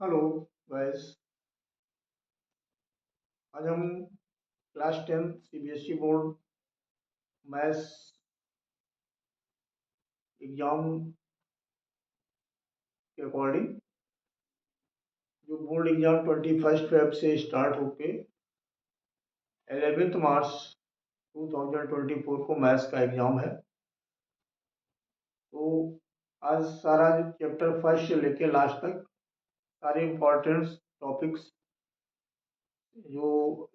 Hello guys. आज हम class 10 CBSE board maths exam के अकॉर्डिंग जो बोर्ड एग्जाम 21 फेब से स्टार्ट होके 11 मार्च 2024 को मैथ्स का एग्जाम है। तो आज सारा जो चैप्टर फर्स्ट से लेके लास्ट तक सारे इम्पोर्टेंट टॉपिक्स जो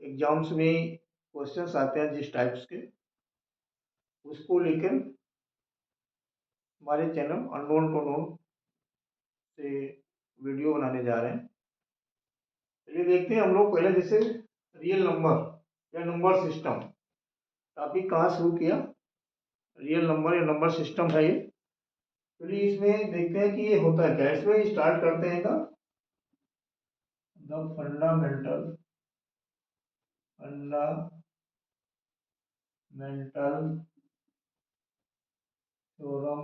एग्जाम्स में क्वेश्चंस आते हैं जिस टाइप्स के उसको लेकर हमारे चैनल अननोन टू नोन से वीडियो बनाने जा रहे हैं। चलिए देखते हैं हम लोग पहले जैसे रियल नंबर या नंबर सिस्टम टॉपिक कहाँ शुरू किया। रियल नंबर या नंबर सिस्टम है ये। चलिए इसमें देखते हैं कि ये होता है क्या। इसमें स्टार्ट करते हैं का the fundamental theorem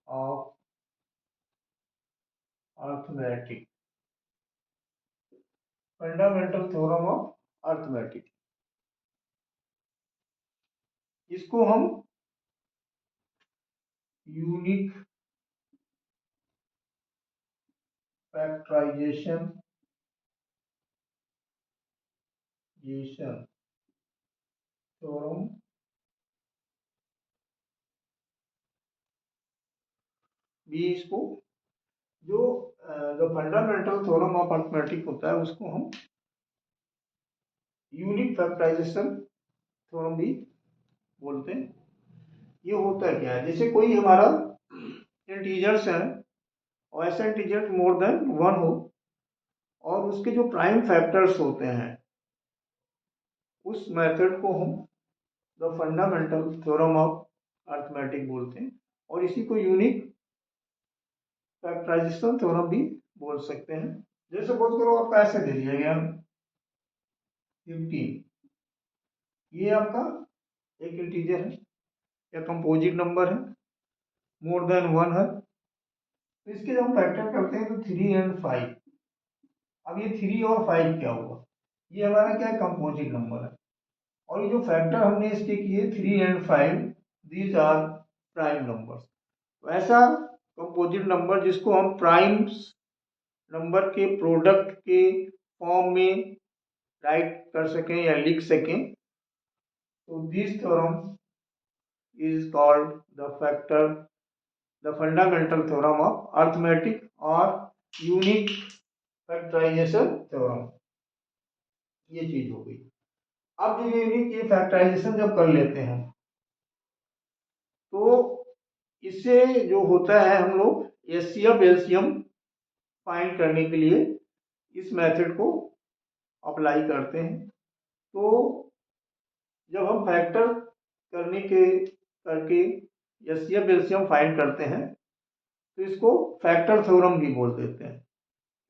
of arithmetic. Fundamental theorem of arithmetic, इसको हम यूनिक फैक्टराइजेशन थ्योरम भी इसको जो the fundamental theorem of arithmetic होता है उसको हम यूनिक फैक्टराइजेशन थ्योरम भी बोलते हैं। ये होता है क्या है, जैसे कोई हमारा इंटीजर्स है और ऐसा इंटीजर मोर देन वन हो और उसके जो प्राइम फैक्टर्स होते हैं उस मेथड को हम the fundamental theorem of arithmetic बोलते हैं और इसी को यूनिक फैक्टराइजेशन थ्योरम भी बोल सकते हैं। जैसे सपोज करो आपका ऐसे दे दिया गया 15, ये आपका एक इंटीजर है या कंपोजिट नंबर है, मोर देन वन है। तो इसके जब हम फैक्टर करते हैं तो 3 एंड 5। अब ये 3 और 5 क्या हुआ, ये हमारा क्या है, कंपोजिट नंबर है। और ये जो फैक्टर हमने इसके किए 3 and 5, these are prime numbers. तो ऐसा कंपोजिट नंबर जिसको हम प्राइम्स नंबर के प्रोडक्ट के फॉर्म में राइट कर सकें या लिख सकें, तो this theorem is called the fundamental theorem of arithmetic और यूनिक फैक्टराइजेशन थ्योरम। ये चीज हो गई। अब जो यूनिक ये फैक्टराइजेशन जब कर लेते हैं तो इससे जो होता है हम लोग एचसीएफ एलसीएम फाइंड करने के लिए इस मेथड को अप्लाई करते हैं। तो जब हम फैक्टर करने के करके एचसीएफ एलसीएम फाइंड करते हैं तो इसको फैक्टर थ्योरम भी बोल देते हैं।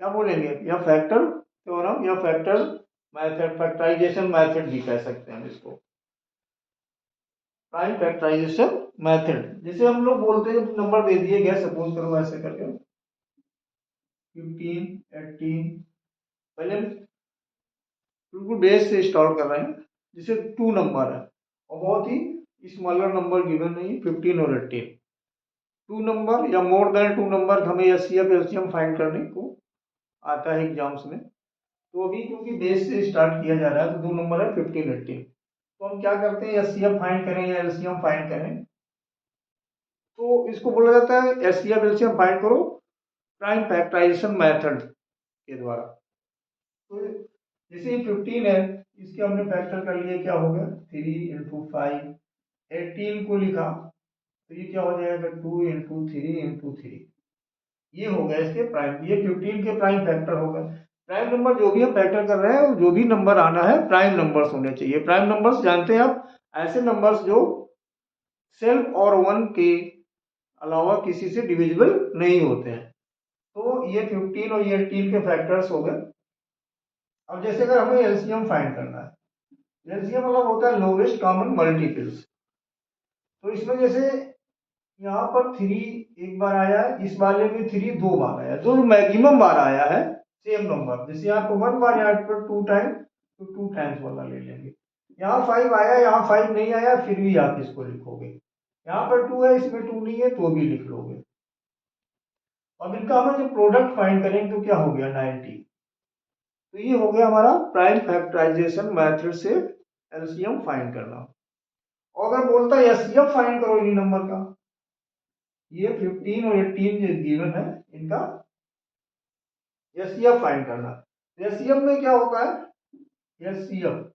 क्या बोलेंगे, या फैक्टर थ्योरम या फैक्टर मेथड, फैक्टराइजेशन मेथड भी कह सकते हैं हम इसको, प्राइम फैक्टराइजेशन मेथड। जैसे हम लोग बोलते हैं जब नंबर दे दिए गया, सपोज करो ऐसे करके 15 18, पहले बिल्कुल बेस से स्टार्ट कर रहे हैं। जैसे 2 नंबर है और बहुत ही स्मॉलर नंबर गिवन नहीं, 15 और 18। 2 नंबर या मोर देन 2 नंबर हमें एचसीएफ एलसीएम फाइंड करने को आता है एग्जाम्स में। तो अभी क्योंकि बेस से स्टार्ट किया जा रहा है तो 2 नंबर है 15 18। तो हम क्या करते हैं, एचसीएफ फाइंड करें या एलसीएम फाइंड करें तो इसको बोला जाता है एचसीएफ एलसीएम फाइंड करो प्राइम फैक्टराइजेशन मेथड के द्वारा। तो जैसे ये 15 है, इसके हमने फैक्टर कर लिए, क्या हो गया 3 इंटू 5। 18 को लिखा तो ये क्या हो जाएगा 2 इंटू 3 इंटू 3। ये हो गया इसके प्राइम, ये 15 के प्राइम फैक्टर हो गए। प्राइम नंबर जो भी हम फैक्टर कर रहे हैं जो भी नंबर आना है प्राइम नंबर्स होने चाहिए। प्राइम नंबर्स जानते हैं आप, ऐसे नंबर्स जो सेल्फ और वन के अलावा किसी से डिविजिबल नहीं होते हैं। तो ये 15 और ये 18 के फैक्टर्स हो गए। अब जैसे अगर हमें एलसीएम फाइंड करना है, एलसीएम मतलब होता है लोवेस्ट कॉमन मल्टीपल्स। तो इसमें जैसे यहाँ पर 3 एक बार आया है, इस वाले में 3 2 बार आया, जो मैक्सिमम बार आया है सेम नंबर, जैसे यहाँ पर 1 बार, यहाँ पर 2 टाइम, तो 2 टाइम्स वाला ले लेंगे। यहाँ 5 आया, यहाँ 5 नहीं आया, फिर भी आप इसको लिखोगे। यहाँ पर 2 है, इसमें 2 नहीं है, तो भी लिख लोगे। अब इनका हमें जो प्रोडक्ट फाइंड करेंगे तो क्या हो गया 90। तो ये हो गया हमारा प्राइम फैक्टराइजेशन मेथड से एलसीएम फाइंड करना। और अगर बोलता है एचसीएफ फाइंड करो इन्हीं नंबर का, ये 15 और 18 जो गिवन है, इनका एचसीएफ फाइंड करना। एचसीएफ में क्या होता है, HCF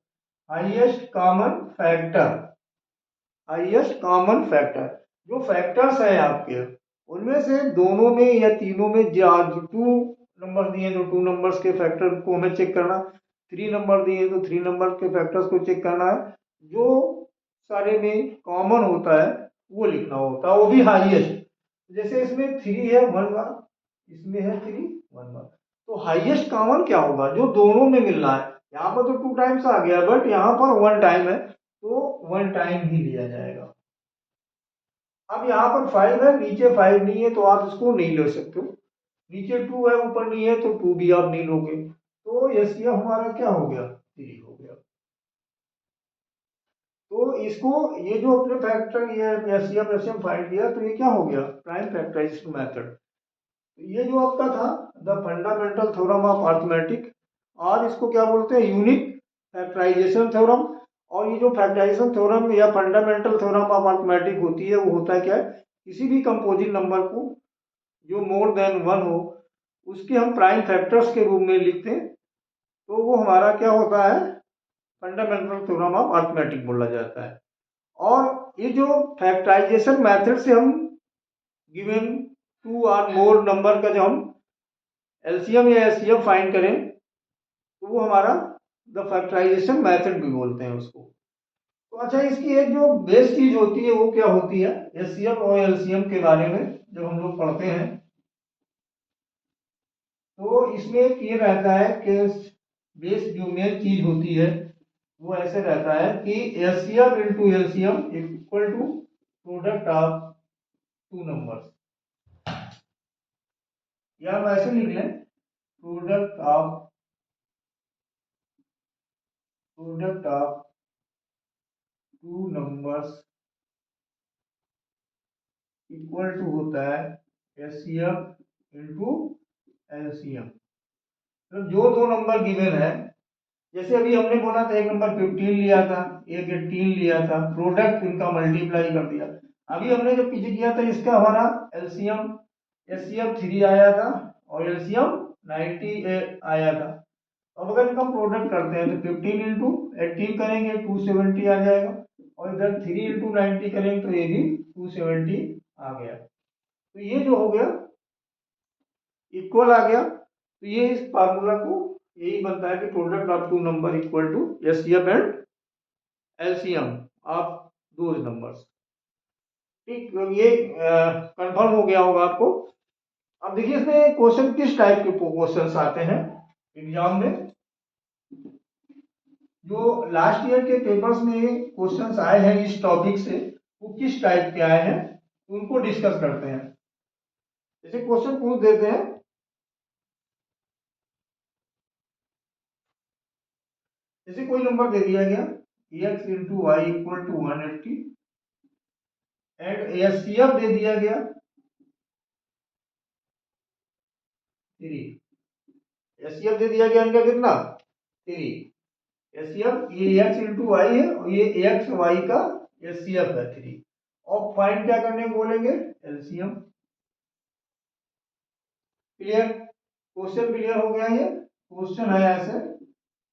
highest common factor, highest common factor, जो फैक्टर्स है आपके उनमें से दोनों में या तीनों में जो 2 नंबर दिए तो 2 नंबर्स के फैक्टर को हमें चेक करना, 3 नंबर दिए तो 3 नंबर के फैक्टर्स को चेक करना है, जो सारे में कॉमन होता है वो लिखना होता है, वो भी हाईएस्ट। जैसे इसमें 3 है 1 बार, इसमें है 3 1 बार, तो हाईएस्ट कॉमन क्या होगा, जो दोनों में मिलना है। यहाँ पर तो 2 टाइम्स आ गया, बट यहाँ पर 1 टाइम है, तो 1 टाइम ही लिया जाएगा। अब यहाँ पर 5 है, नीचे 5 नहीं है, तो आप इसको नहीं ले सकते हो। नीचे 2 है, ऊपर नहीं है, तो 2 भी आप नहीं लोगे। तो एचसीएफ हमारा क्या हो गया, 3 हो गया। तो इसको, ये जो अपने फैक्टर ये एचसीएफ एचसीएफ फाइंड किया, तो ये क्या हो गया, प्राइम फैक्टराइजेशन मेथड। ये जो आपका था the fundamental theorem of arithmetic, और इसको क्या बोलते हैं, यूनिक फैक्टराइजेशन थ्योरम। और ये जो फैक्टराइजेशन थ्योरम या फंडामेंटल थ्योरम ऑफ अरिथमेटिक होती है, वो होता है क्या है, किसी भी कंपोजिट नंबर को जो मोर देन 1 हो, उसके हम प्राइम फैक्टर्स के रूप में लिखते हैं, तो वो हमारा क्या होता है, फंडामेंटल थ्योरम ऑफ अरिथमेटिक बोला जाता है। और ये जो फैक्टराइजेशन मेथड से हम गिवन 2 और मोर नंबर का जो हम एलसीएम या एचसीएफ फाइंड करें, तो वो हमारा द फैक्टराइजेशन मेथड भी बोलते हैं उसको। तो अच्छा, इसकी एक जो बेस चीज होती है वो क्या होती है, एचसीएफ और एलसीएम के बारे में जब हम लोग पढ़ते हैं, तो इसमें एक ये रहता है कि बेस जो मेन चीज होती है वो ऐसे रहता है कि HCF into LCM equal to product of 2 numbers, या हम ऐसे लिख लें, product of 2 numbers equal to होता है एचसीएफ इंटू एलसीएम। तो जो 2 नंबर गिवन है, जैसे अभी हमने बोला था, एक नंबर 15 लिया था, एक 18 लिया था, प्रोडक्ट इनका मल्टीप्लाई कर दिया। अभी हमने जो पीछे किया था, इसका हमारा एलसीएम एचसीएफ 3 आया था और एलसीएम 90 आया था। अब अगर इनका प्रोडक्ट करते हैं तो 15 इंटू 18 करेंगे 270 आ जाएगा, और इधर 3 इंटू 90 करेंगे तो ये भी 270 आ गया। तो ये जो हो गया इक्वल आ गया। तो ये इस फार्मूला को यही बनता है कि product of 2 number equal to HCF and LCM of those numbers. ठीक, ये कंफर्म हो गया होगा आपको। अब देखिए इसमें क्वेश्चन किस टाइप के क्वेश्चंस आते हैं एग्जाम में। जो लास्ट ईयर के पेपर्स में क्वेश्चंस आए हैं इस टॉपिक से, वो किस टाइप के आए हैं उनको डिस्कस करते हैं। जैसे क्वेश्चन पूछ देते हैं, जैसे कोई नंबर दे दिया गया x into y equal to 180 and HCF दे दिया गया 3, एचसीएफ दे दिया गया इनका कितना 3, एचसीएफ ये x इंटू वाई है और ये x वाई का एचसीएफ है 3, और फाइंड क्या करने बोलेंगे, एलसीएम। क्लियर, क्वेश्चन क्लियर हो गया। ये क्वेश्चन है ऐसे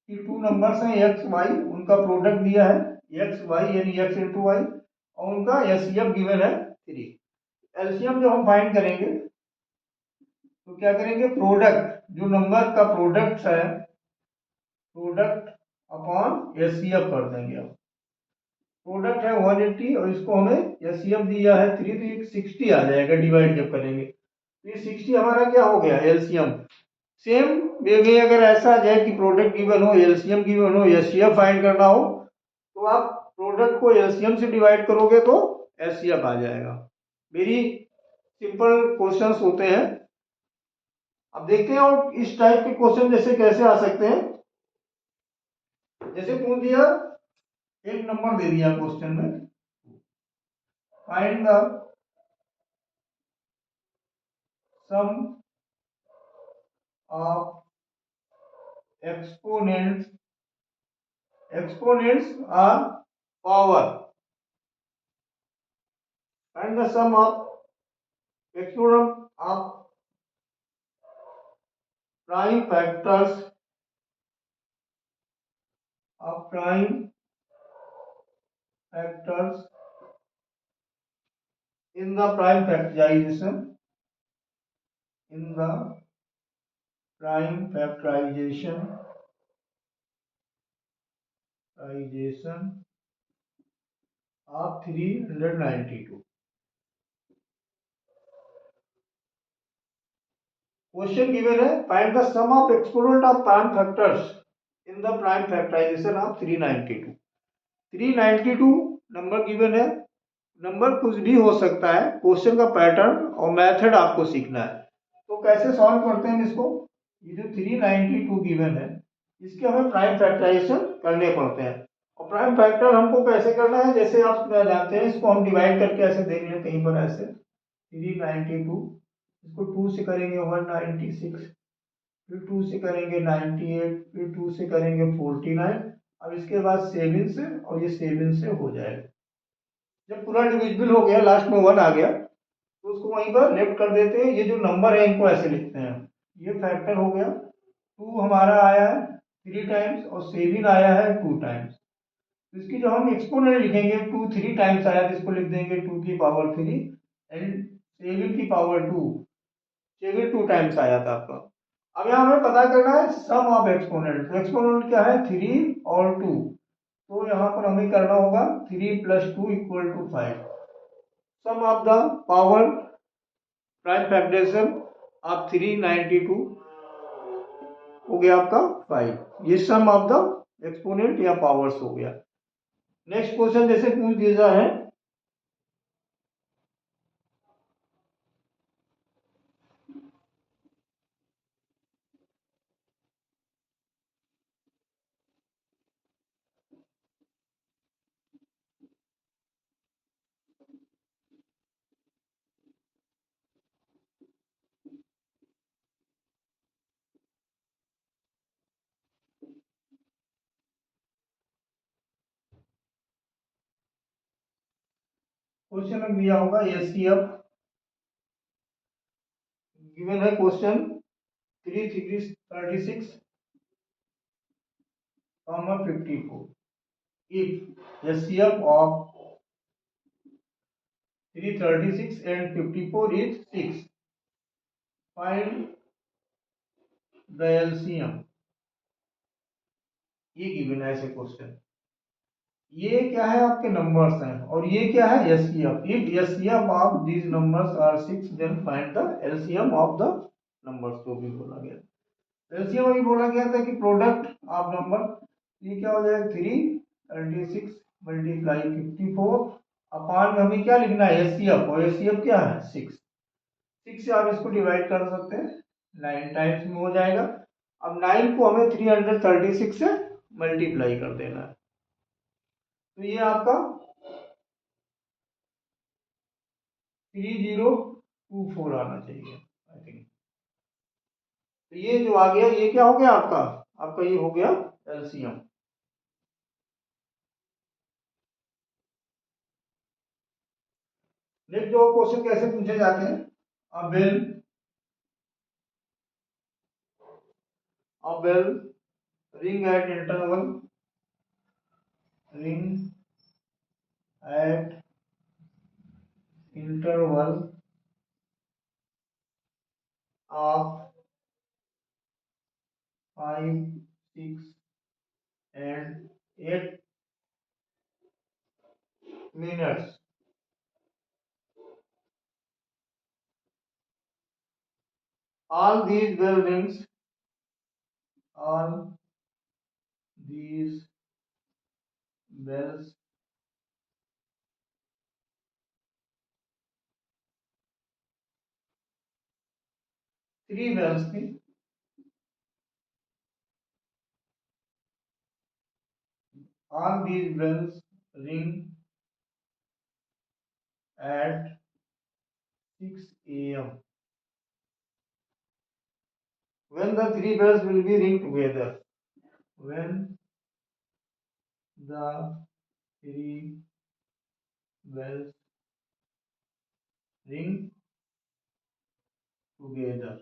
कि 2 नंबर्स हैं एक्स वाई, उनका प्रोडक्ट दिया है एक्स वाई यानी एक्स इंटू वाई, और उनका एचसीएफ गिवन है 3। एलसीएम जब हम फाइंड करेंगे तो क्या करेंगे, प्रोडक्ट जो नंबर का प्रोडक्ट है, प्रोडक्ट अपॉन एचसीएफ कर देंगे। अब प्रोडक्ट है 180 और इसको हमें एचसीएफ दिया है 3, तो ये 60 आ जाएगा डिवाइड जब करेंगे, तो ये 60 हमारा क्या हो गया एलसीएम। सेम वे में अगर ऐसा आ जाए कि प्रोडक्ट गिवन हो, एलसीएम गिवन हो, एचसीएफ फाइंड करना हो, तो आप प्रोडक्ट को एलसीएम से डिवाइड करोगे तो एचसीएफ आ जाएगा। वेरी सिंपल क्वेश्चंस होते हैं। अब देखते हैं और इस टाइप के क्वेश्चन जैसे कैसे आ सकते हैं। जैसे पूछ दिया, एक नंबर दे दिया क्वेश्चन में, find the sum of exponents, exponents are power, find the sum of exponent of prime factors of prime factors in the prime factorization, in the prime factorization of 392. Question given है, find the sum of exponent of prime factors in the prime factorization of 392। 392 number given है, number कुछ भी हो सकता है, question का pattern और method आपको सीखना है। तो कैसे सॉल्व करते हैं इसको, ये जो 392 गिवन है इसके हमें प्राइम फैक्टराइजेशन करने पड़ते हैं। और प्राइम फैक्टर हमको कैसे करना है, जैसे आप जानते हैं, इसको हम डिवाइड करके ऐसे देख लें कहीं पर, ऐसे 392, इसको 2 से करेंगे 196, फिर 2 से करेंगे 98, फिर 2 से करेंगे 49, अब इसके बाद 7 से, और ये 7 से हो जाएगा। जब पूरा डिविजिबल हो गया, लास्ट में 1 आ गया, तो उसको वहीं पर लेफ्ट कर देते हैं। ये जो नंबर है इनको ऐसे लिखते हैं, ये फैक्टर हो गया। 2 हमारा आया है 3 टाइम्स और 7 आया है 2 टाइम्स। तो इसकी जो हम एक्सपोनेंट लिखेंगे, 2 3 टाइम्स आया तो इसको लिख देंगे 2 की पावर 3, एंड 7 की पावर 2, 7 2 टाइम्स आया था आपका। अब यहाँ हमें पता करना है सम ऑफ एक्सपोनेंट। तो एक्सपोनेंट क्या है, 3 और 2, तो यहाँ पर हमें करना होगा 3 + 2 = 5। Sum of the power prime factorization of 392 हो गया आपका 5। ये सम ऑफ द एक्सपोनेंट या पावर्स हो गया। नेक्स्ट क्वेश्चन जैसे पूछ दिया है, क्वेश्चन में दिया होगा एचसीएफ, गिवन है question 336, 54, if HCF of 336 and 54 is 6, find the LCM। ये गिवन है ऐसे क्वेश्चन। ये क्या है, आपके नंबर्स हैं, और ये क्या है, HCF. If HCF of these numbers are 6 then find the LCM of the numbers. जो भी बोला गया, एलसीएम अभी बोला गया था कि प्रोडक्ट ऑफ नंबर, ये क्या हो जाएगा, 336 मल्टीप्लाई 54 अपान में हमें क्या लिखना है, एचसीएफ, और एचसीएफ क्या है 6। 6 से आप इसको डिवाइड कर सकते हैं, 9 टाइम्स में हो जाएगा। अब 9 को हमें 336 से मल्टीप्लाई कर देना है, तो ये आपका 3024 आना चाहिए आई थिंक। तो ये जो आ गया, ये क्या हो गया आपका, आपका ये हो गया एलसीएम। नेक्स्ट जो क्वेश्चन कैसे पूछे जाते हैं, a bell, a bell ring at interval, ring at interval of 5, 6 and 8 minutes, all these bell rings, all these bells 3 wells थी, all these wells ring at 6 a.m. when the 3 wells will be ring together, when the 3 wells ring together,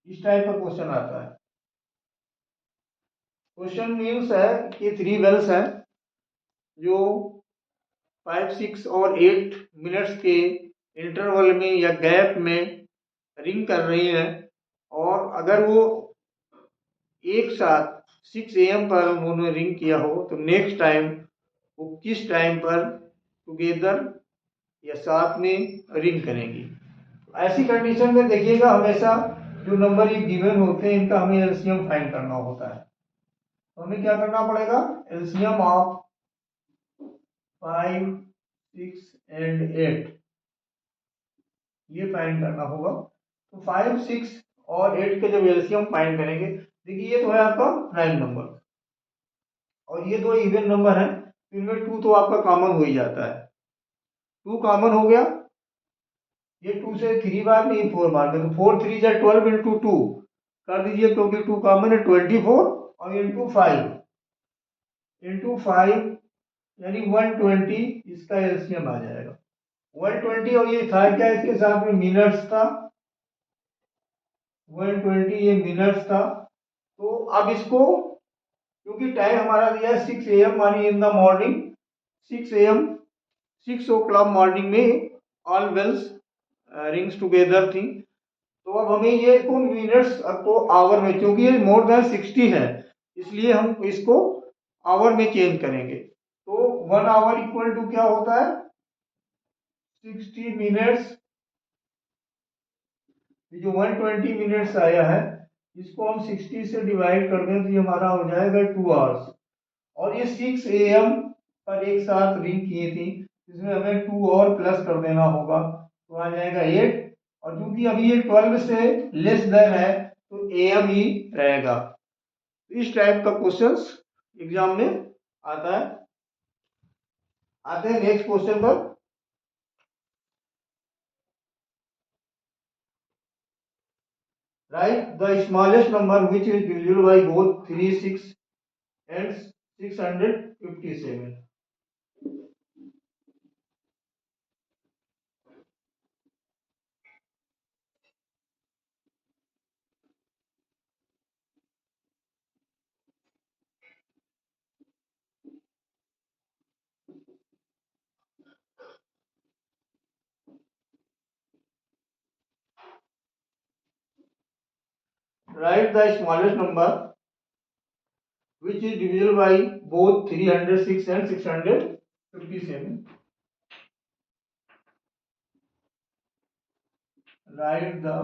इस type का question आता है। Question means है कि 3 Wales हैं जो 5, 6 और 8 मिनट्स के इंटरवल में या गैप में रिंग कर रही हैं, और अगर वो एक साथ 6 AM पर उन्होंने रिंग किया हो तो नेक्स्ट टाइम वो किस टाइम पर टुगेदर या साथ में रिंग करेंगी। ऐसी कंडीशन में देखिएगा हमेशा जो नंबर ये गिवन होते हैं इनका हमें एलसीएम फाइंड करना होता है। तो हमें क्या करना पड़ेगा, एलसीएम ऑफ 5, 6 एंड 8 ये फाइंड करना होगा। तो 5, 6 और 8 के जब एलसीएम फाइंड करेंगे, देखिए ये तो है आपका प्राइम नंबर और ये दो इवन नंबर है, इनमें 2 तो आपका कॉमन हो ही जाता है। 2 कॉमन हो गया, ये 2 से 3 बार नहीं 4 बार में, तो 4 3 जा 12 इंटू 2 कर दीजिए क्योंकि 2 कॉमन है, 24 और इंटू 5 यानी 120 इसका एलसीएम आ जाएगा 120। और ये था क्या, इसके साथ में मिनट्स था, 120 ये मिनट्स था। तो अब इसको क्योंकि टाइम हमारा दिया है 6 AM मानी in the morning, 6 AM 6 o'clock morning में ऑल बेल्स रिंग्स टुगेदर थी। तो अब हमें ये इसको मिनट्स को आवर में, क्योंकि ये मोर देन 60 है इसलिए हम इसको आवर में चेंज करेंगे। तो 1 आवर इक्वल टू क्या होता है, 60 मिनट्स। जो 120 मिनट्स आया है इसको हम 60 से डिवाइड कर दें तो ये हमारा हो जाएगा 2 आवर्स। और ये 6 AM पर एक साथ रिंग किए थी, इसमें हमें 2 और प्लस कर देना होगा तो आ जाएगा 8। और क्योंकि अभी ये 12 से लेस देन है तो AM ही रहेगा। इस टाइप का क्वेश्चंस एग्जाम में आता है। आते हैं नेक्स्ट क्वेश्चन पर। Write the smallest number which is divisible by both 3, 6 and 657. Write the smallest number which is divisible by both 306 and 657. Write the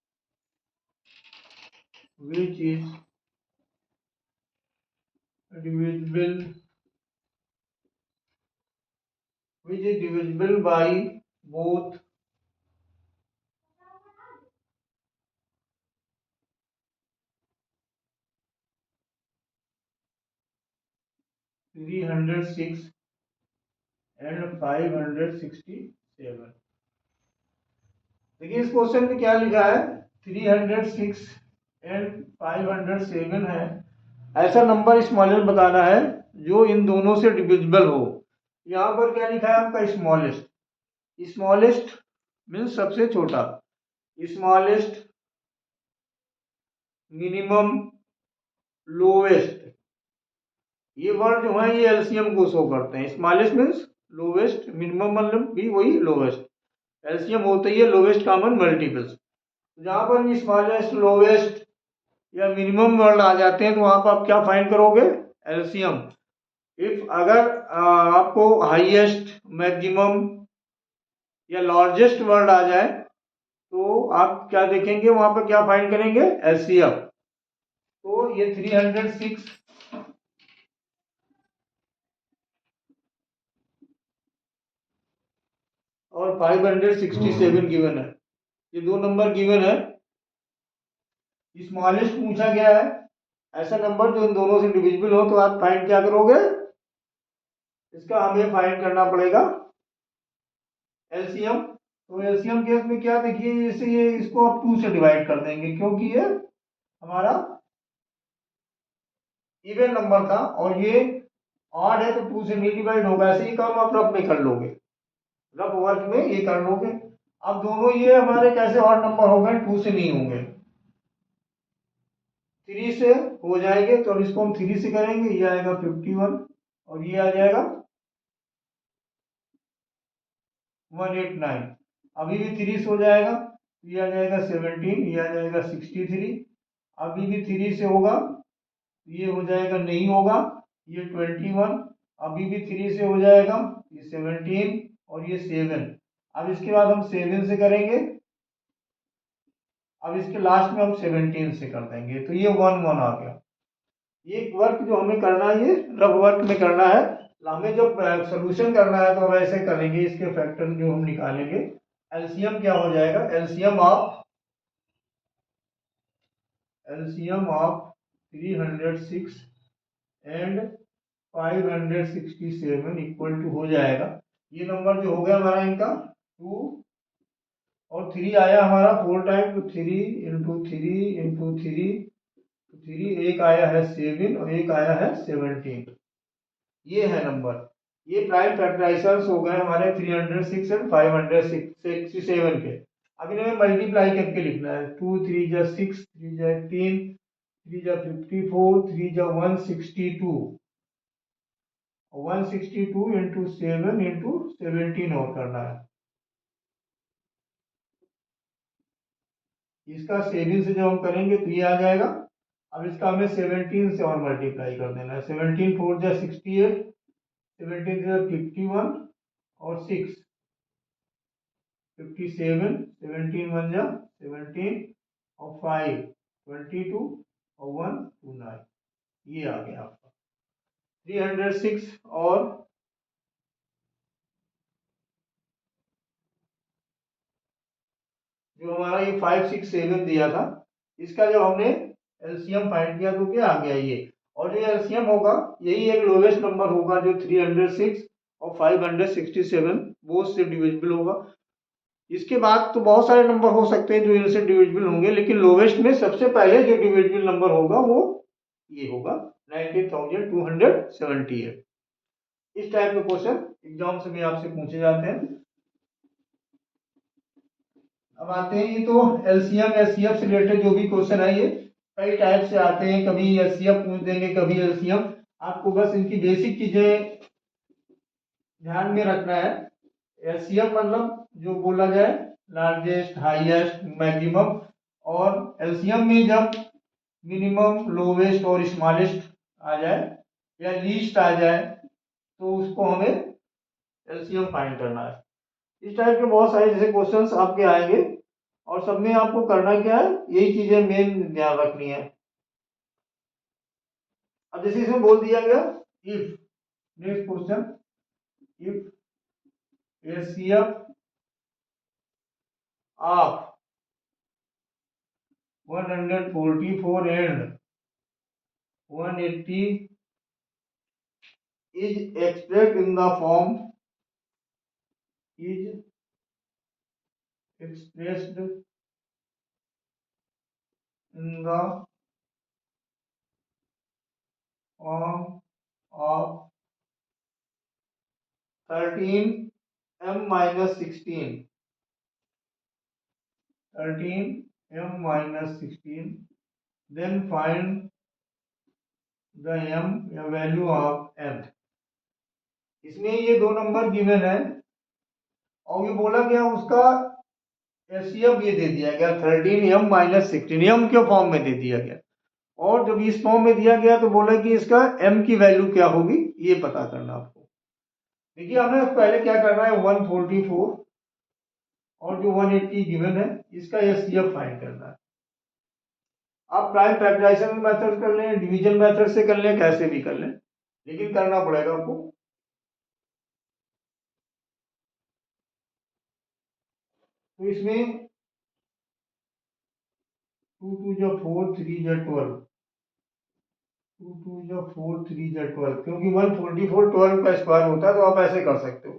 smallest number which is divisible by both 306 and 567। देखिए इस question में क्या लिखा है, 306 and 507 है। ऐसा number smallest बताना है जो इन दोनों से डिविजिबल हो। यहाँ पर क्या लिखा है आपका, स्मॉलेस्ट। स्मॉलेस्ट मीन्स सबसे छोटा, स्मॉलेस्ट, मिनिमम, लोवेस्ट, ये वर्ड जो है ये एलसीएम को शो करते हैं। स्मॉलेस्ट मीन्स लोवेस्ट, मिनिमम मतलब भी वही लोवेस्ट, एलसीएम होता ही है लोवेस्ट कॉमन मल्टीपल्स। जहां पर भी स्मॉलेस्ट, लोवेस्ट या मिनिमम वर्ड आ जाते हैं तो वहां पर आप क्या फाइंड करोगे, एलसीएम। इफ अगर आपको हाईएस्ट, मैक्सिमम या लार्जेस्ट वर्ड आ जाए तो आप क्या देखेंगे, वहां पर क्या फाइंड करेंगे, एलसीएम। तो ये 306 और 567 गिवन है। ये दो नंबर गिवन है। स्मॉलेस्ट पूछा गया है, ऐसा नंबर जो इन दोनों से डिविजिबल हो। तो आप फाइंड क्या करोगे, इसका हमें फाइंड करना पड़ेगा एलसीएम। तो एलसीएम केस में क्या, देखिए इसे ये इसको आप 2 से डिवाइड कर देंगे, क्योंकि ये हमारा इवन नंबर था और ये ऑड है, तो 2 से नहीं डिवाइड होगा। ऐसे ही काम आप रफ में कर लोगे, रफ वर्क में ये कर लोगे। अब दोनों ये हमारे कैसे ऑड नंबर हो गए, 2 से नहीं होंगे, 3 से हो जाएंगे। तो इसको हम 3 से करेंगे, ये आएगा 51 और ये आ जाएगा 189। अभी भी 3 से हो जाएगा, ये आ जाएगा 17, ये आ जाएगा 63। अभी भी 3 से होगा, ये हो जाएगा, नहीं होगा, ये 21। अभी भी 3 से हो जाएगा, ये 17 और ये 7। अब इसके बाद हम 7 से करेंगे, अब इसके लास्ट में हम 17 से कर देंगे, तो ये 1 आ गया। ये वर्क जो हमें करना है, ये रफ वर्क में करना है। हमें जब सोल्यूशन करना है तो हम ऐसे करेंगे, इसके फैक्टर जो हम निकालेंगे, एलसीएम क्या हो जाएगा, LCM of 306 and 567 equal to हो जाएगा, ये नंबर जो हो गया हमारा इनका 2 और 3 आया हमारा 4 टाइम, तो 3 इंटू 3, एक आया है 7 और एक आया है 17। ये है नंबर। ये प्राइम फैक्टराइजर्स हो गए हमारे 306 एंड 567 के। अब इन्हें मल्टीप्लाई करके लिखना है, 2 3 जा 6, 3 जा 3, 3 जा 54, 3 जा 162, 162 इंटू 7 इंटू 17 और करना है। इसका 7 से जब हम करेंगे तो ये आ जाएगा। अब इसका हमें 17 से और मल्टीप्लाई कर देना है, 17 4 जा 68, 17 जा 51 और 6 57, 17 1 जा 17 और 5 22 और 1 29। ये आ गया आपका 306। और जो हमारा ये 567 दिया था, इसका जब हमने एलसीएम फाइंड किया तो क्या आ गया ये। और जो एलसीएम होगा यही एक लोवेस्ट नंबर होगा, जो 306 और 567 वो से डिविजिबल होगा। इसके बाद तो बहुत सारे नंबर हो सकते हैं जो इनसे डिविजिबल होंगे, लेकिन लोवेस्ट में सबसे पहले जो डिविजिबल नंबर होगा वो ये होगा 19,278। इस टाइप के क्वेश्चन एग्जाम्स में आपसे पूछे जाते हैं। अब आते हैं, ये तो एलसीएम एचसीएफ से रिलेटेड जो भी क्वेश्चन है ये कई टाइप से आते हैं, कभी एचसीएफ पूछ देंगे, कभी एलसीएम। आपको बस इनकी बेसिक चीजें ध्यान में रखना है। एचसीएफ मतलब जो बोला जाए लार्जेस्ट, हाईएस्ट, मैक्सिमम, और एलसीएम में जब मिनिमम, लोवेस्ट और स्मॉलेस्ट आ जाए या लीस्ट आ जाए तो उसको हमें एलसीएम फाइंड करना है। इस टाइप के बहुत सारे जैसे क्वेश्चंस आपके आएंगे और सब में आपको करना क्या है, यही चीजें मेन ध्यान रखनी है। अब जैसे इसमें बोल दिया गया if, next question, if HCF of 144 and 180 is expressed in the form, is expressed in the form of 13m minus 16, 13m minus 16, then find the m value of m। इसमें ये दो नंबर गिवन है और ये बोला गया उसका HCF ये दे दिया गया 13m माइनस 16, एम के फॉर्म में दे दिया गया। और जब इस फॉर्म में दिया गया तो बोला कि इसका m की वैल्यू क्या होगी ये पता करना आपको। देखिए हमें पहले क्या करना है, 144 और जो 180 गिवन है इसका एचसीएफ फाइंड करना है। आप प्राइम फैक्टराइजेशन मेथड कर लें, डिवीजन मेथड से कर लें, कैसे भी कर लें, लेकिन करना पड़ेगा आपको। तो इसमें 2 2 जा 4 3 जा 12, 2 2 जा 4 3 जा 12, क्योंकि 144 12 का स्क्वायर होता है, तो आप ऐसे कर सकते हो,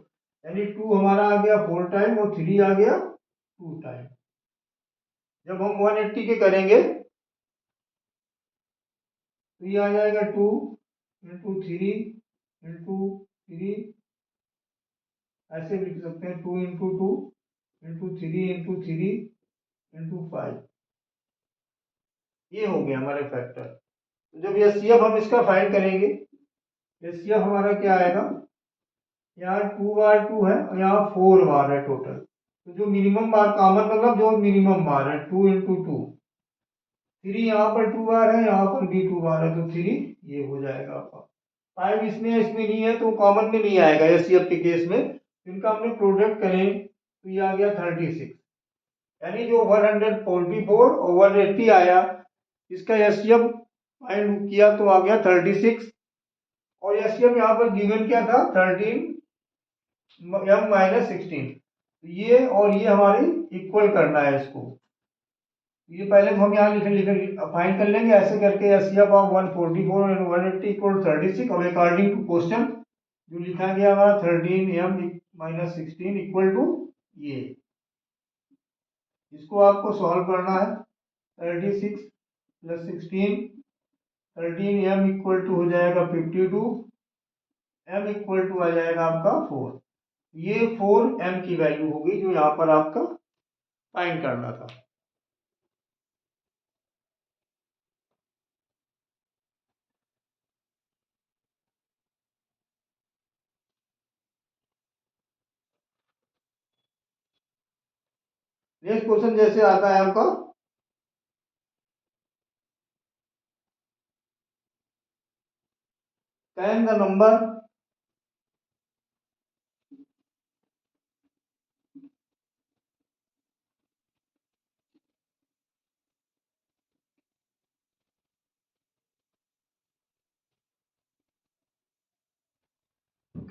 यानी 2 हमारा आ गया 4 टाइम और 3 आ गया 2 टाइम। जब हम 180 के करेंगे तो ये आ जाएगा 2 इंटू 3 ऐसे लिख सकते हैं, 2 इंटू 2 इंटू 3 ये हो गया हमारे फैक्टर। तो जब एचसीएफ हम इसका फाइंड करेंगे, एचसीएफ हमारा क्या आएगा, यहाँ 2 बार 2 है और यहाँ 4 बार है टोटल, तो जो मिनिमम बार कॉमन मतलब जो मिनिमम बार है 2 इंटू 2, 3 यहाँ पर 2 बार है, यहाँ पर भी 2 बार है, तो 3 ये हो जाएगा आपका। 5 इसमें नहीं है तो कॉमन में नहीं आएगा एचसीएफ के केस में, इनका हमने प्रोडक्ट करें तो ये आ गया 36, यानी जो 144 और 180 आया इसका एचसीएफ फाइंड किया तो आ गया 36, और एचसीएफ यहाँ पर गिवन क्या था 13 m माइनस 16, ये और ये हमारी इक्वल करना है इसको, ये पहले तो हम यहाँ लिख फाइंड कर लेंगे ऐसे करके, एचसीएफ ऑफ 144 एंड 180 इक्वल 36, और अकॉर्डिंग टू क्वेश्चन जो लिखा गया हमारा 13 m माइनस 16 इक्वल टू ये, इसको आपको सॉल्व करना है। 36 प्लस 16, 13 m इक्वल टू हो जाएगा 52, m इक्वल टू आ जाएगा आपका 4, ये 4 m की वैल्यू होगी जो यहाँ पर आपका फाइंड करना था। नेक्स्ट क्वेश्चन जैसे आता है आपका, can the number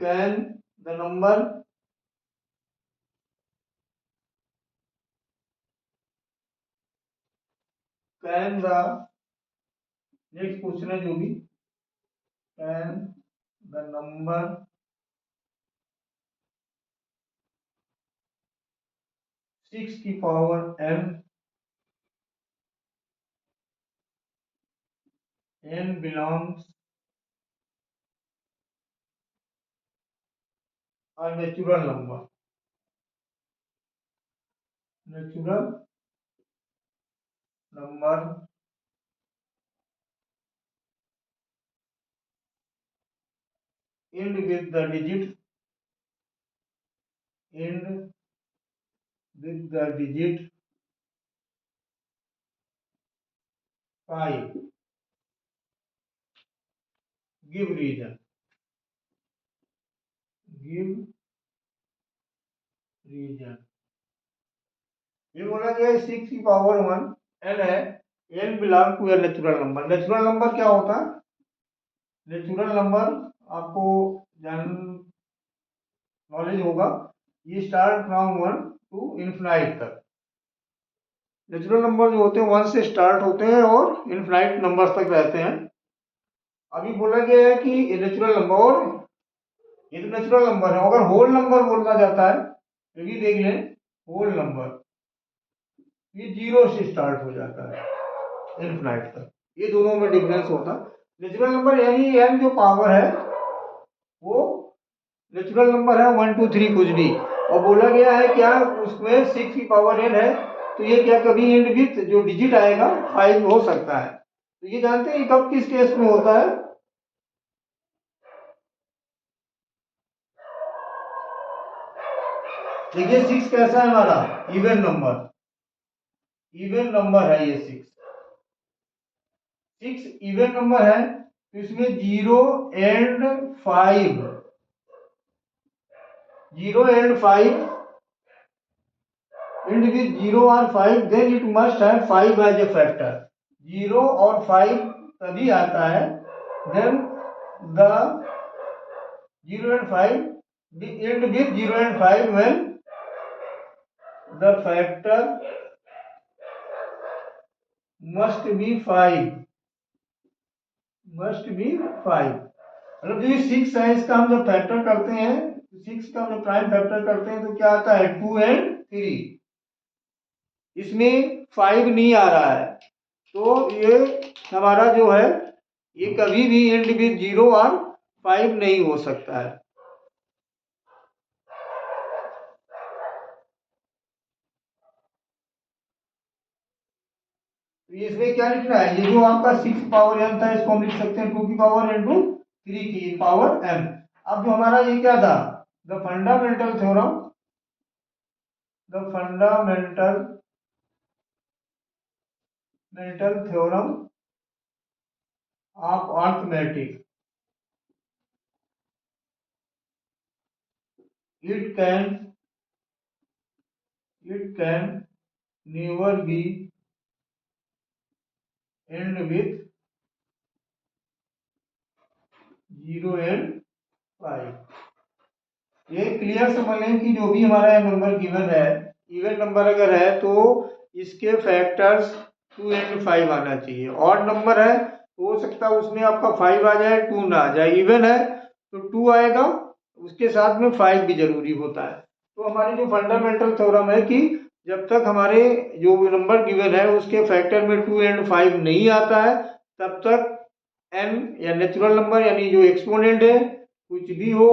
can the number can the next question है जो भी, can the number 6 की power n belongs a natural number end with the digit 5, give reason, ये बोला गया 6 की पावर 1 n है, n belong to a natural number. Natural number क्या होता है, नेचुरल नंबर आपको जान नॉलेज होगा, ये स्टार्ट फ्रॉम 1 टू इन्फिनाइट तक, नेचुरल नंबर जो होते हैं 1 से स्टार्ट होते हैं और इन्फिनाइट नंबर्स तक रहते हैं। अभी बोला गया है कि ये नेचुरल नंबर, और ये तो नेचुरल नंबर है, अगर होल नंबर बोलना जाता है तो ये देख लें, होल नंबर ये 0 से स्टार्ट हो जाता है इन्फिनाइट तक, ये दोनों में डिफरेंस होता है। नेचुरल नंबर यानी n जो पावर है वो नेचुरल नंबर है 1 2 3 कुछ भी, और बोला गया है क्या उसमें 6 की पावर n है, तो ये क्या कभी एंड विथ जो डिजिट आएगा 5 हो सकता है। तो ये जानते हैं कब किस केस में होता है, देखिए 6 कैसा है हमारा इवन नंबर है, ये 6 इवन नंबर है, तो इसमें 0 एंड 5 एंड विथ 0 और 5, then it must have 5 as a factor, 0 और 5 तभी आता है, then the 0 and 5 end with 0 and 5 when the factor must be 5, must be 5। मतलब जो ये 6 है इसका हम जब फैक्टर करते हैं, 6 का जब प्राइम फैक्टर करते हैं तो क्या आता है 2 एंड 3, इसमें 5 नहीं आ रहा है, तो ये हमारा जो है ये कभी भी एंड विद 0 और 5 नहीं हो सकता है। तो इसमें क्या लिखना है, ये जो आपका 6 पावर m था इसको हम लिख सकते हैं 2 की पावर n टू 3 की पावर m। अब जो हमारा ये क्या था, the fundamental theorem, the fundamental theorem of arithmetic, it can never be end with 0 and 5। ये क्लियर समझ लें कि जो भी हमारा नंबर गिवन है, इवन नंबर अगर है तो इसके फैक्टर्स 2 एंड 5 आना चाहिए। ऑड नंबर है तो हो सकता है उसमें आपका 5 आ जाए 2 ना आ जाए, इवन है तो 2 आएगा, उसके साथ में 5 भी जरूरी होता है। तो हमारी जो फंडामेंटल थ्योरम है कि जब तक हमारे जो नंबर गिवन है उसके फैक्टर में 2 एंड 5 नहीं आता है तब तक n या नेचुरल नंबर यानी जो एक्सपोनेंट है कुछ भी हो,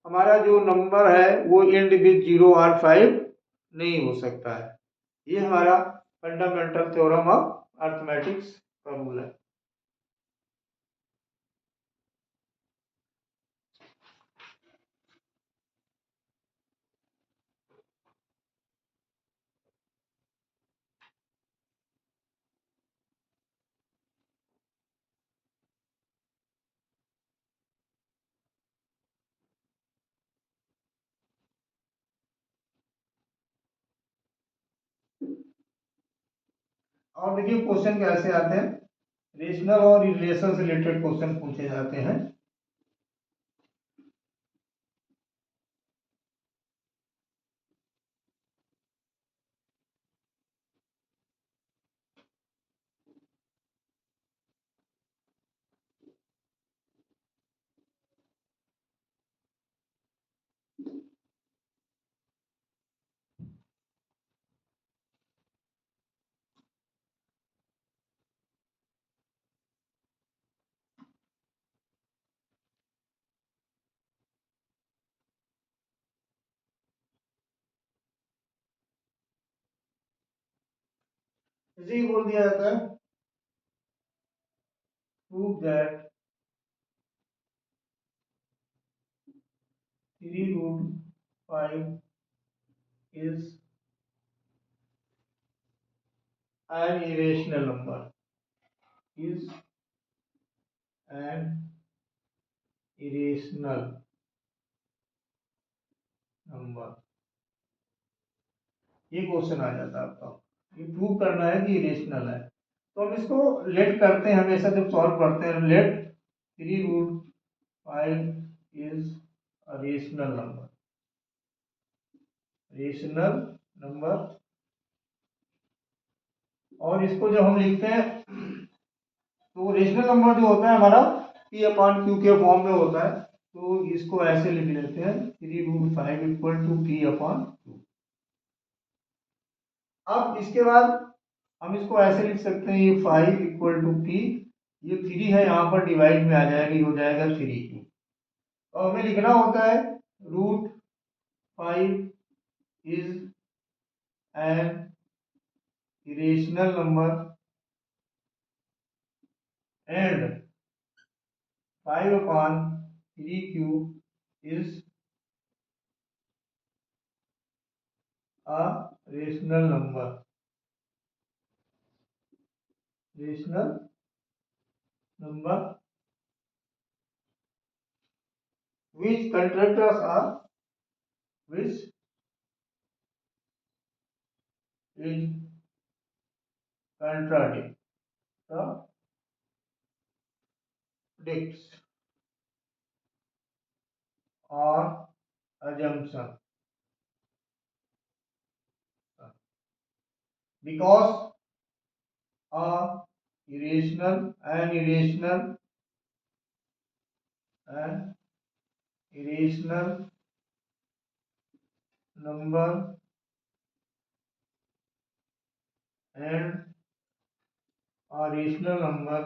हमारा जो नंबर है वो एंड विद 0 और 5 नहीं हो सकता है। ये हमारा फंडामेंटल थ्योरम ऑफ अर्थमेटिक्स का रूल है। और देखिए क्वेश्चन कैसे आते हैं, रेशनल और रिलेशन से रिलेटेड क्वेश्चन पूछे जाते हैं। इसे बोल दिया जाता है prove that 3√5 is an irrational number, is an irrational number. ये क्वेश्चन आ जाता है आपका, ये प्रूव करना है कि इरेशनल है। तो हम इसको लेट करते हैं, हमेशा जब सॉल्व करते हैं let 3√5 is a rational number, rational number. और इसको जब हम लिखते हैं तो रेशनल नंबर जो होता है हमारा p अपॉन q के फॉर्म में होता है, तो इसको ऐसे लिख लेते हैं 3√5 equal to p upon q। अब इसके बाद हम इसको ऐसे लिख सकते हैं, ये 5 इक्वल टू p, ये 3 है यहाँ पर डिवाइड में आ जाएगी, हो जाएगा 3q। तो हमें लिखना होता है √5 is an irrational number and 5 upon 3q is a rational number, rational number which contractors are, which is contradicts or assumption। because an irrational number and a rational number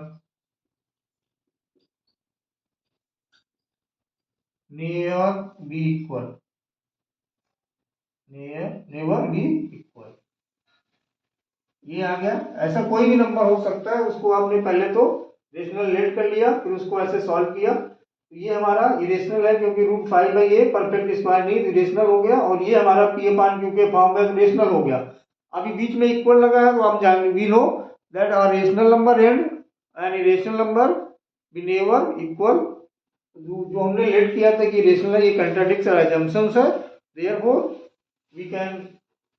never be equal. never be equal. ये आ गया. ऐसा कोई भी number हो सकता है, उसको आपने पहले तो रेशनल लेट कर लिया, फिर उसको ऐसे सॉल्व किया. तो ये हमारा इरेशनल है क्योंकि रूट 5/a परफेक्ट स्क्वायर नहीं इरेशनल हो गया, और ये हमारा p/q के फॉर्म में रेशनल हो गया. अभी बीच में इक्वल लगा है तो हम जान we know that are rational number and an irrational number be never equal. जो हमने लेट किया था कि रेशनल है, ये कंट्राडिक्ट्स आवर assumptions है. Therefore we can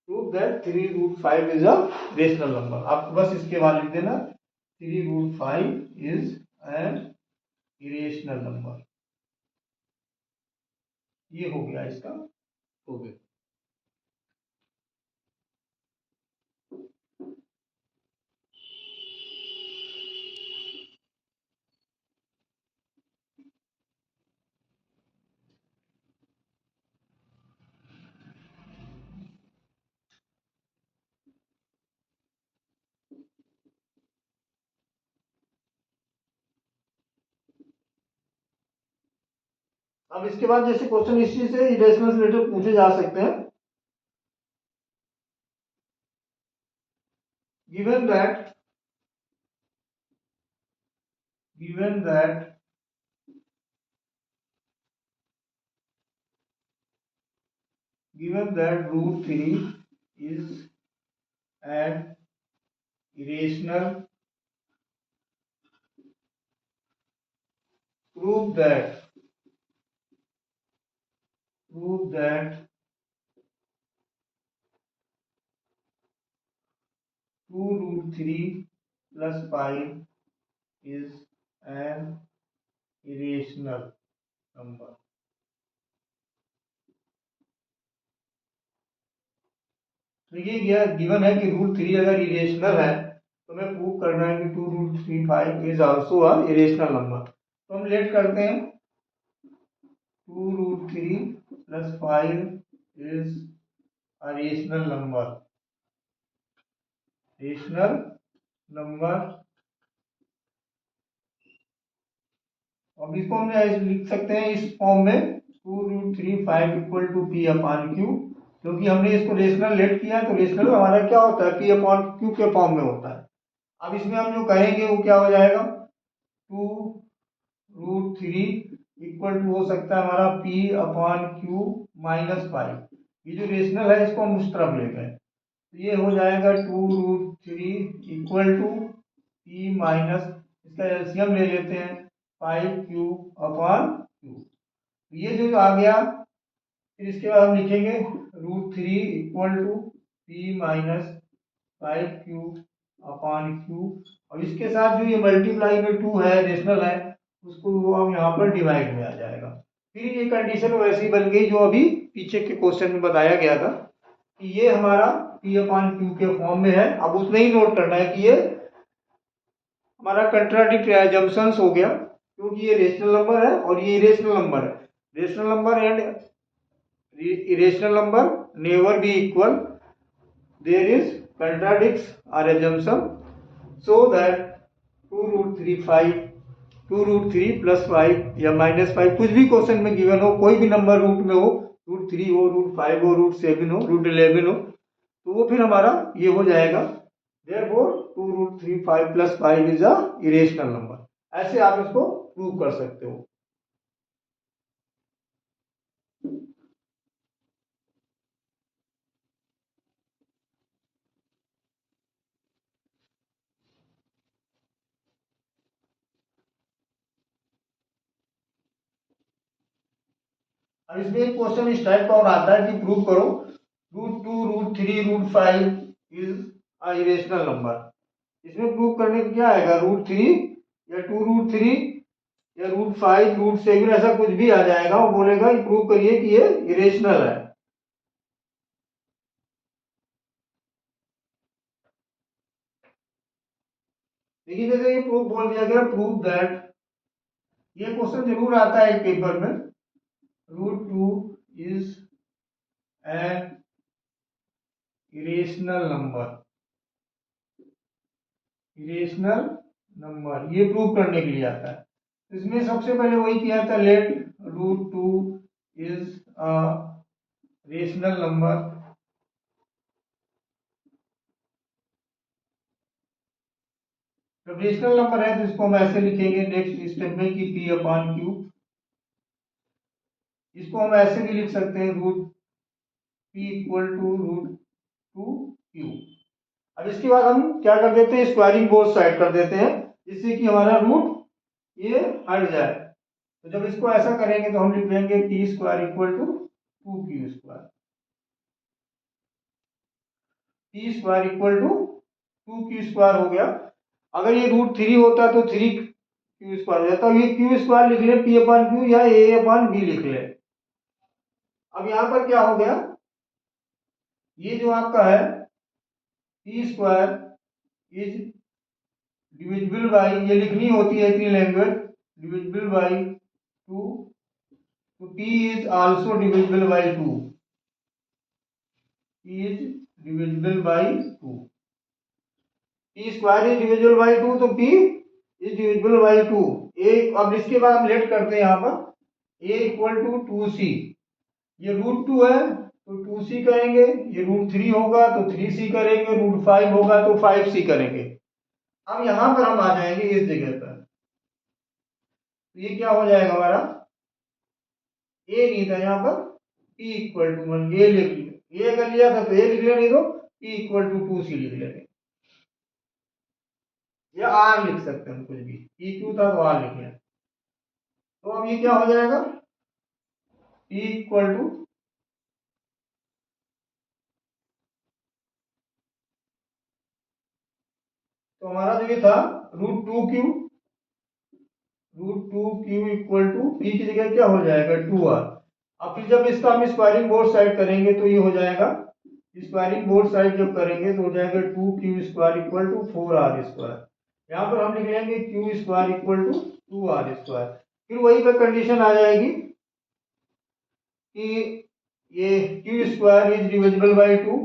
prove that 3√5 is a rational number. आपको बस इसके बाद लिख देना 3√5 इज एन इरेशनल नंबर. ये हो गया इसका हो गया. अब इसके बाद जैसे क्वेश्चन इस चीज से इरेशनल से रिलेटेड पूछे जा सकते हैं. given that given that given that root 3 is an irrational, prove that 2√3 plus 5 is an irrational number. तो ये गिवन है कि √3 अगर इरेशनल है तो हमें प्रूव करना है कि 2√35 is also a irrational number. तो हम लेट करते हैं 2√3 plus 5 is a rational number. अब इसको हम लिख सकते हैं इस फॉर्म में 2√35 इक्वल टू p/q. क्योंकि हमने इसको रेशनल लेट किया है तो रेशनल हमारा क्या होता है p/q के फॉर्म में होता है. अब इसमें हम जो करेंगे वो क्या हो जाएगा 2√3 इक्वल टू हो सकता है हमारा p/q माइनस 5. ये जो रेशनल है इसको हम उस तरफ ले गए तो ये हो जाएगा 2√3 इक्वल टू p माइनस, इसका एलसीएम ले लेते हैं 5q/q. ये जो आ गया, फिर इसके बाद हम लिखेंगे √3 equal to p minus 5q/q. और इसके साथ जो ये मल्टीप्लाई में 2 है रेशनल है उसको हम यहाँ पर डिवाइड में आ जाएगा. फिर ये कंडीशन वैसी बन गई जो अभी पीछे के क्वेश्चन में बताया गया था कि ये हमारा p/q के फॉर्म में है. अब उतना ही नोट करना है कि ये हमारा कंट्राडिक्ट assumptions हो गया क्योंकि ये रेशनल नंबर है और ये इरेशनल नंबर है. Rational number and irrational number never be equal. There is contradicts our assumption, so that 2√3 plus 5 या माइनस 5 कुछ भी क्वेश्चन में गिवन हो, कोई भी नंबर रूट में हो, √3 हो, √5 हो, √7 हो, √11 हो, तो वो फिर हमारा ये हो जाएगा. Therefore 2√35 plus 5 is a irrational number. ऐसे आप इसको प्रूव कर सकते हो. अब इसमें एक क्वेश्चन इस टाइप का और आता है कि प्रूव करो √2 √3 √5 इज अ इरेशनल नंबर. इसमें प्रूव करने को क्या आएगा √3 या 2√3 या √5 √7 ऐसा कुछ भी आ जाएगा. वो बोलेगा कि प्रूव करिए कि ये इरेशनल है. देखिए जैसे ये प्रूफ बोल दिया गया, प्रूफ दैट, ये क्वेश्चन जरूर आता है एक पेपर में, root two is an irrational number, irrational number, ये प्रूव करने के लिए आता है। इसमें सबसे पहले वही किया था, let root two is a rational number, जब रेशनल नंबर है तो इसको हम ऐसे लिखेंगे नेक्स्ट स्टेप में कि पी अपॉन क्यू, इसको हम ऐसे भी लिख सकते हैं root p equal to root two q. अब इसके बाद हम क्या कर देते हैं, स्क्वायरिंग बोथ साइड कर देते हैं, जिससे कि हमारा रूट ये हट जाए। तो जब इसको ऐसा करेंगे तो हम लिख देंगे p square equal to two q square, p square equal to two q square हो गया। अगर ये रूट थ्री होता तो थ्री क्यू स्क्वायर हो जाता, ये क्यू स्क्वायर लिख ले पी अपॉन क्यू या ए अपॉन बी लिख ले। अब यहां पर क्या हो गया, ये जो आपका है P square is divisible by, ये लिखनी होती है इतनी लैंग्वेज, डिविजिबल बाई टू, तो p is also divisible by 2, p is divisible by 2, p square is divisible by 2, तो p is divisible by 2। एक अब इसके बाद हम लेट करते हैं यहाँ पर a इक्वल टू टू सी, ये रूट टू है तो टू सी करेंगे, ये रूट थ्री होगा तो थ्री सी करेंगे, रूट फाइव होगा तो फाइव सी करेंगे। अब यहां पर हम आ जाएंगे इस जगह पर, तो ये क्या हो जाएगा हमारा, ए नहीं था यहाँ पर, p इक्वल टू वन, ये लिख लिया, ये कर लिया था तो ए लिख लिया, नहीं तो p इक्वल टू टू सी लिख लेंगे, या आर लिख सकते हैं कुछ भी, p क्यू था तो आर लिख लिया। तो अब ये क्या हो जाएगा, p इक्वल टू, तो हमारा जो ये था root two q, root two q equal to p की जगह क्या हो जाएगा टू आर। अब फिर जब इसका हम स्क्वायरिंग बोथ साइड करेंगे तो ये हो जाएगा, स्क्वायरिंग बोथ साइड जब करेंगे तो हो जाएगा two q square equal to four r square. यहाँ पर हम लिख लेंगे q square equal to two r square. फिर वही पे कंडीशन आ जाएगी कि ये q square is divisible by two,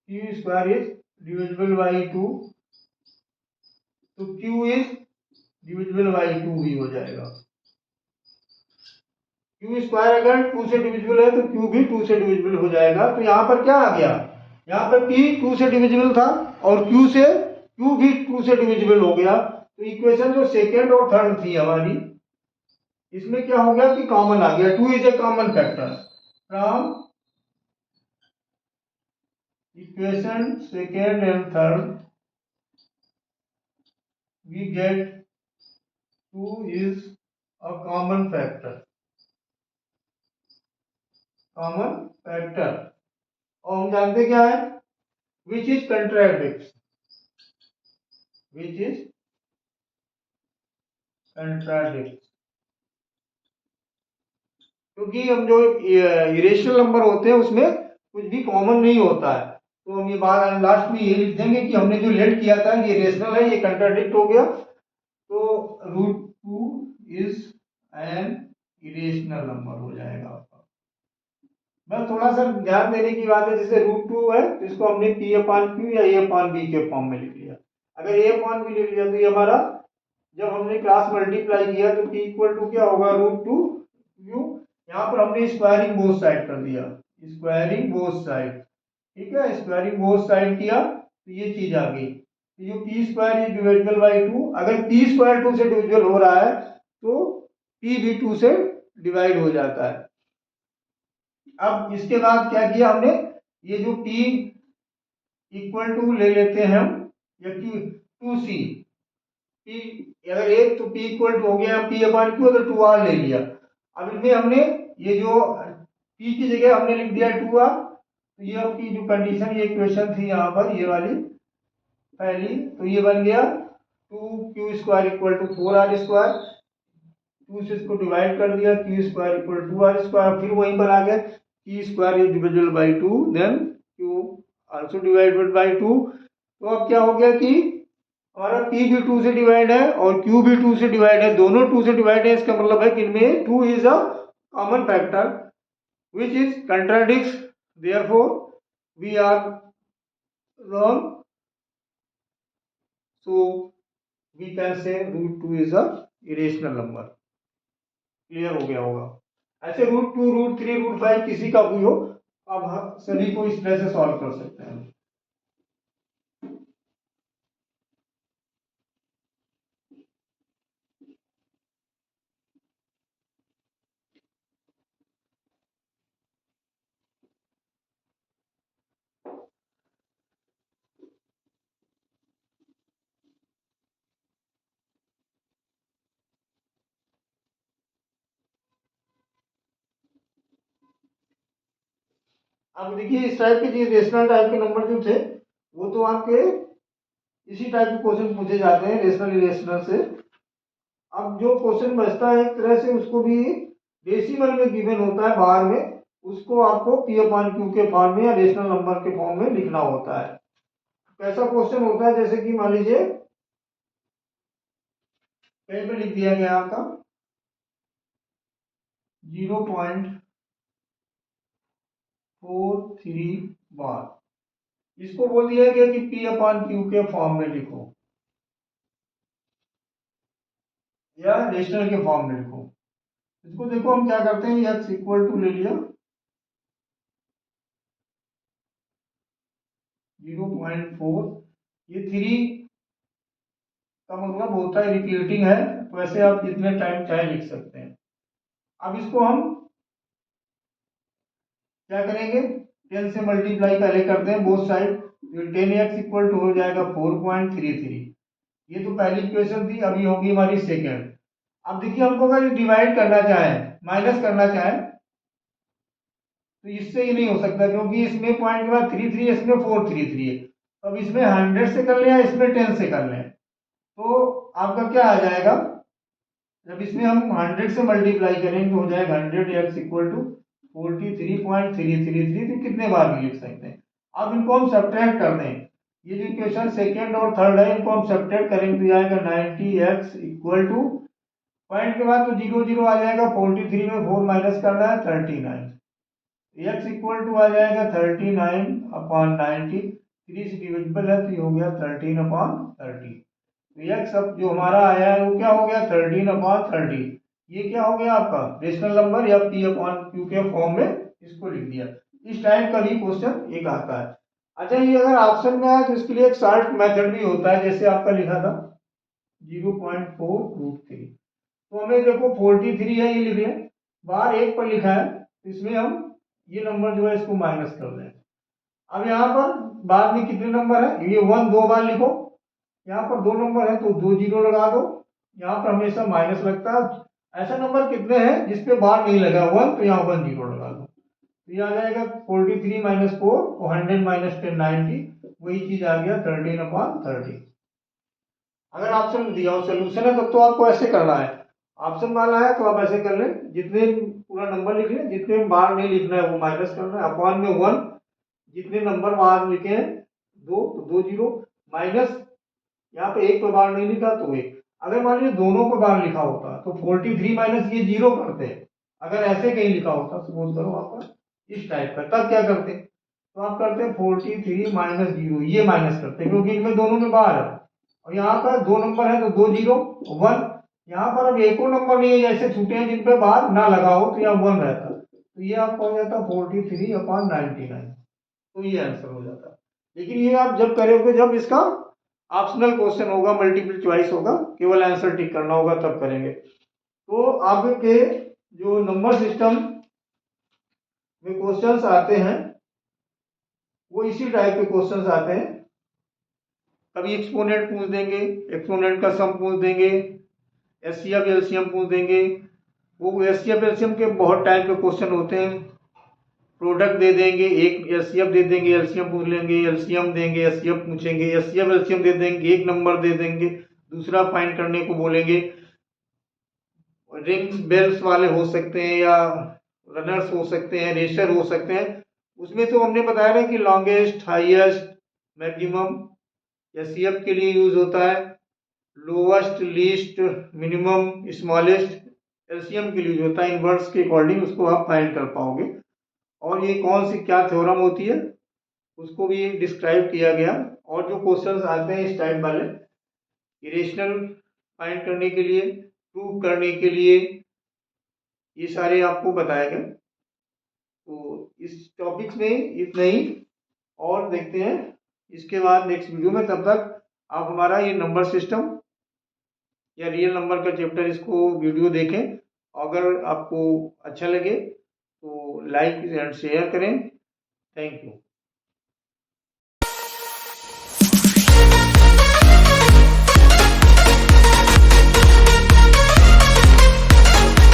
q square is divisible by two, तो q is divisible by two भी हो जाएगा। क्यू स्क्वायर अगर टू से डिविजिबल है तो क्यू भी टू से डिविजिबल हो जाएगा। तो यहाँ पर क्या आ गया, यहाँ पर p टू से डिविजिबल था और q भी टू से डिविजिबल हो गया। तो इक्वेशन जो सेकेंड और थर्ड थी हमारी, इसमें क्या हो गया कि कॉमन आ गया, two is a common factor from equation second and third, we get two is a common factor, common factor. और हम जानते क्या है, which is contradict, which is contradict, क्योंकि हम जो इरेशनल नंबर होते हैं उसमें कुछ भी कॉमन नहीं होता है। तो हम ये बात लास्ट में ये लिख देंगे कि हमने जो लेट किया था ये रेशनल है, ये कंट्राडिक्ट हो गया, तो root two is an irrational number हो जाएगा आपका। बस थोड़ा सा ध्यान देने की बात है, जैसे रूट टू है तो इसको हमने पी अपॉन क्यू या ए अपॉन बी के फॉर्म में लिख लिया। अगर ए अपॉन बी लिख लिया तो ये हमारा, जब हमने क्लास मल्टीप्लाई किया तो पी इक्वल टू क्या होगा रूट टू क्यू, यहाँ पर हमने स्क्वायरिंग बोथ साइड कर दिया, स्क्वायरिंग बोथ साइड, ठीक है, स्क्वायरिंग बोथ साइड किया तो ये चीज आ गई। तो जो P square is divisible by to, अगर पी स्क्वायर टू से डिविजिबल हो रहा है तो पी भी टू से डिवाइड हो जाता है। अब इसके बाद क्या किया हमने, ये जो p इक्वल टू ले लेते हैं हम, या q टू सी, p अगर एक तो p इक्वल टू हो गया, p अपॉन क्यू तो टू आर ले लिया। अब इसमें हमने ये जो p की जगह हमने लिख दिया टू आर, तो ये आपकी जो कंडीशन, ये इक्वेशन थी यहाँ पर ये वाली पहली, तो ये बन गया two q square equal to four r square, two से इसको डिवाइड कर दिया, q square equal to r square, फिर वहीं पर आ गया p square is divisible by two, then q also divided by two. तो अब क्या हो गया कि हमारा P भी 2 से डिवाइड है और Q भी 2 से डिवाइड है, दोनों 2 से डिवाइड है, इसका मतलब है कि इनमें 2 is a common factor which is contradicts, therefore we are wrong, so we can say root 2 is a irrational number। Clear हो गया होगा। ऐसे रूट 2 रूट 3 रूट 5 किसी का भी हो, अब हम सभी को इस तरह से सॉल्व कर सकते हैं। अब देखिए इस टाइप के रेशनल टाइप के नंबर जो थे वो तो आपके इसी टाइप के क्वेश्चन पूछे जाते हैं रेशनल इरेशनल से। अब जो क्वेश्चन बचता है एक तरह से उसको भी डेसिमल में गिवन होता है बाहर में, उसको आपको पी अपॉन क्यू के फॉर्म में या रेशनल नंबर के फॉर्म में लिखना होता है। कैसा क्वेश्चन होता है, जैसे कि मान लीजिए कहीं पे लिख दिया गया आपका 0.43 बार, इसको बोल दिया गया कि पी अपॉन क्यू के फॉर्म में लिखो या रेशनल के फॉर्म में लिखो। इसको देखो हम क्या करते हैं, एक्स इक्वल टू ले लिया 0.4, ये 3 का मतलब होता है रिपीटिंग है, तो वैसे आप जितने टाइम चाहे लिख सकते हैं। अब इसको हम क्या करेंगे, 10 से मल्टीप्लाई पहले करते हैं बोथ साइड, तो 10x इक्वल टू हो जाएगा 4.33। ये तो पहली इक्वेशन थी, अभी होगी हमारी सेकेंड। अब देखिए हमको अगर डिवाइड करना चाहे, माइनस करना चाहे, तो इससे ये नहीं हो सकता क्योंकि इसमें पॉइंट के बाद 33 इसमें 433 है। अब इसमें 100 से कर लें या इसमें 10 से कर लें, तो आपका क्या आ जाएगा, जब इसमें हम 100 से मल्टीप्लाई करेंगे हो जाएगा 100x इक्वल टू 43.333, तो कितने बार भी लिख सकते हैं। अब इनको हम सब्ट्रैक्ट कर दें, ये जो इक्वेशन सेकेंड और थर्ड है इनको हम सब्ट्रैक्ट करेंगे तो आएगा 90x इक्वल टू पॉइंट के बाद तो 0 0 आ जाएगा, 43 में 4 माइनस करना है 39, x इक्वल टू आ जाएगा 39 अपॉन 90, 3 से डिविजिबल है तो ये हो गया 13 अपॉन 30। तो x अब जो हमारा आया है वो क्या हो गया 13 अपॉन 30। ये क्या हो गया आपका रेशनल नंबर या p अपॉन q के फॉर्म में इसको लिख दिया। इस टाइप का भी क्वेश्चन एक आता है। अच्छा ये अगर ऑप्शन में आया तो इसके लिए एक शॉर्ट मेथड भी होता है, जैसे आपका लिखा था 0.4√3, तो हमें देखो 43 है ये लिख लिया, बाहर एक पर लिखा है, इसमें हम ये नंबर जो है इसको माइनस कर दें। अब यहाँ पर बाद में कितने नंबर है, ये 1 2 बार लिखो, यहाँ पर 2 नंबर है तो 2 जीरो लगा दो, यहाँ पर हमेशा माइनस लगता है। ऐसा नंबर कितने हैं जिसपे बार नहीं लगा 1, तो यहाँ 1 जीरो लगा दो, तो ये आ जाएगा 43 माइनस 4 और 100 माइनस 10 90, वही चीज आ गया 13 अपॉन 30। अगर ऑप्शन दिया हो सोल्यूशन है तब तो आपको ऐसे करना है, ऑप्शन वाला है तो आप ऐसे कर लें, जितने पूरा नंबर लिख लें, जितने बार नहीं लिखना है वो माइनस करना है, अपॉन में 1, जितने नंबर बार लिखे हैं 2 तो 2 जीरो, माइनस यहाँ पे एक पे बार नहीं लिखा तो एक। अगर मान लीजिए दोनों पे बार लिखा होता तो 43 माइनस ये जीरो करते, अगर ऐसे कहीं लिखा होता सपोज करो आपका इस टाइप का, तब क्या करते, तो आप करते हैं 43 माइनस जीरो, ये माइनस करते क्योंकि इनमें दोनों में बार है, और यहाँ पर 2 नंबर है तो 2 जीरो 1, यहाँ पर अब एक और नंबर नहीं है जैसे छूटे हैं जिन पे बार ना लगा हो तो यहाँ 1 रहता, तो ये आपका हो जाता 43 अपॉन 99, तो ये आंसर हो जाता। लेकिन ये आप जब करोगे जब इसका ऑप्शनल क्वेश्चन होगा, मल्टीपल चॉइस होगा, केवल आंसर टिक करना होगा तब करेंगे। तो आपके जो नंबर सिस्टम में क्वेश्चंस आते हैं वो इसी टाइप के क्वेश्चंस आते हैं, कभी एक्सपोनेंट पूछ देंगे, एक्सपोनेंट का सम पूछ देंगे, एचसीएफ एलसीएम पूछ देंगे, वो एचसीएफ एलसीएम के बहुत टाइप के क्वेश्चन होते हैं, प्रोडक्ट दे देंगे, एक एचसीएफ दे देंगे, एलसीएम पूछ लेंगे, एलसीएम देंगे, एचसीएफ पूछेंगे, एचसीएफ एलसीएम दे देंगे, एक नंबर दे देंगे, दूसरा फाइंड करने को बोलेंगे। रिंग्स बेल्स वाले हो सकते हैं या रनर्स हो सकते हैं, रेसर हो सकते हैं, उसमें तो हमने बताया ना कि लॉन्गेस्ट, हाईएस्ट, मैक्सिमम, एचसीएफ के लिए यूज होता है lowest, least, minimum, smallest. LCM के लिए यूज होता है इनवर्स के अकॉर्डिंग, उसको आप फाइंड कर पाओगे। और ये कौन सी क्या थ्योरम होती है उसको भी डिस्क्राइब किया गया। और जो क्वेश्चंस आते हैं इस टाइप वाले इरेशनल फाइंड करने के लिए, प्रूव करने के लिए, ये सारे आपको बताए गए। तो इस टॉपिक्स में इतना ही, और देखते हैं इसके बाद नेक्स्ट वीडियो में। तब तक आप हमारा ये नंबर सिस्टम या रियल नंबर का चैप्टर इसको वीडियो देखें। अगर आपको अच्छा लगे तो लाइक एंड शेयर करें। Thank you.